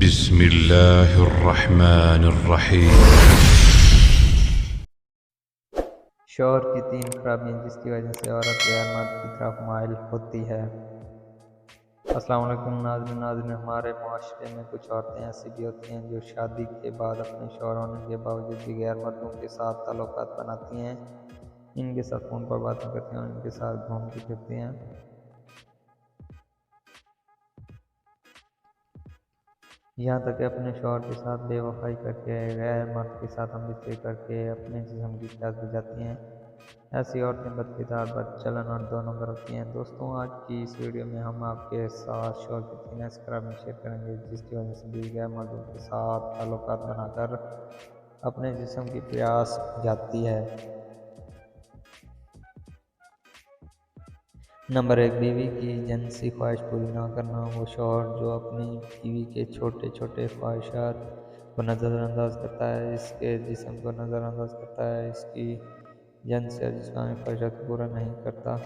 बिस्मिल्लाहिर्रहमानिर्रहीम। शौहर की 3 खराबियाँ जिसकी वजह से औरत गैर मर्द की तरफ माइल होती है। अस्सलाम वालेकुम नाज़रीन, हमारे माशरे में कुछ औरतें ऐसी भी होती हैं जो शादी के बाद अपने शौहर होने के बावजूद भी गैर मर्दों के साथ ताल्लुकात बनाती हैं, इनके साथ फ़ोन पर बातें करती हैं और इनके साथ घूमती फिरती हैं। यहाँ तक कि अपने शौहर के साथ बेवफाई करके, गैर मर्द के साथ हमबिस्तरी करके अपने जिस्म की प्यास बुझाती हैं। ऐसी औरतें बदकिरदार, बदचलन और 2 नंबर होती हैं। दोस्तों, आज की इस वीडियो में हम आपके साथ शौहर की 3 ऐसी खराबियाँ शेयर करेंगे जिसकी वजह से बीवी गैर मर्दों के साथ ताल्लुकात बनाकर अपने जिस्म की प्यास बुझाती है। नंबर 1, बीवी की जिनसी ख्वाहिश पूरी ना करना। वो शौहर जो अपनी बीवी के छोटे छोटे ख्वाहिशात को नज़रअंदाज करता है, इसके जिस्म को नज़रअंदाज करता है, इसकी जिनसी और जिस्मानी ख्वाहिशात को पूरा नहीं करता।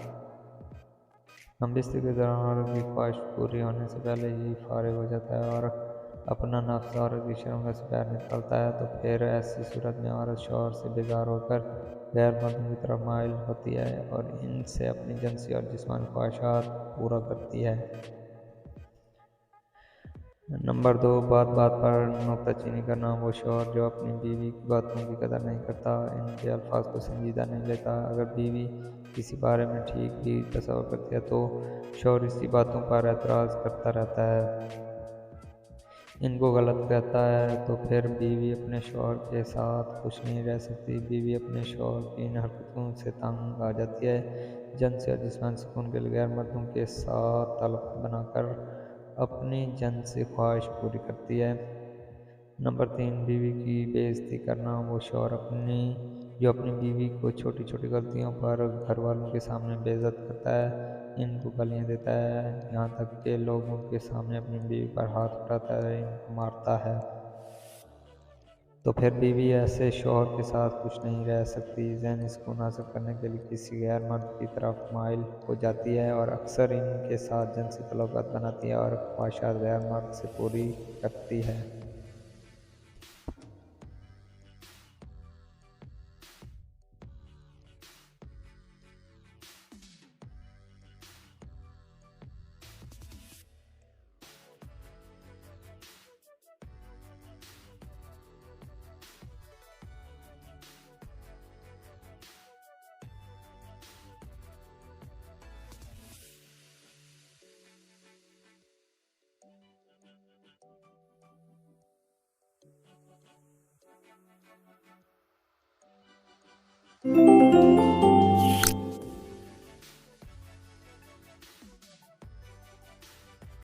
हम बिस्तर के दौरान औरत की ख्वाहिश पूरी होने से पहले ही फारिग हो जाता है और अपना नफ्स औरत की शर्मगाह से बाहर निकालता है, तो फिर ऐसी सूरत में औरत शौहर से बेजार होकर गैर मर्दों की तरफ माइल होती है और इनसे अपनी जिनसी और जिस्मानी ख्वाहिशात पूरा करती है। नंबर 2, बात बात पर नुक्ताचीनी करना। वो शौहर जो अपनी बीवी की बातों की कदर नहीं करता, इनके अल्फाज को संजीदा नहीं लेता। अगर बीवी किसी बारे में ठीक भी तस्वर करती है तो शौहर इसी बातों पर एतराज़ करता रहता है, इनको गलत कहता है, तो फिर बीवी अपने शौहर के साथ खुश नहीं रह सकती। बीवी अपने शौहर की इन हरकतों से तंग आ जाती है, जिनसी और जिस्मानी सुकून के लिए गैर मर्दों के साथ ताल्लुकात बनाकर अपनी जिनसी ख्वाहिश पूरी करती है। नंबर 3, बीवी की बेइज्जती करना। वो शौहर जो अपनी बीवी को छोटी छोटी गलतियों पर घर वालों के सामने बेइज्जत करता है, इनको गालियाँ देता है, यहाँ तक कि लोगों के सामने अपनी बीवी पर हाथ उठाता है, इनको मारता है, तो फिर बीवी ऐसे शौहर के साथ खुश नहीं रह सकती। ज़हनी सुकून हासिल करने के लिए किसी गैर मर्द की तरफ माइल हो जाती है और अक्सर इनके साथ जिनसी तल्लुकात बनाती है और ख्वाहिशात गैर मर्द से पूरी करती है।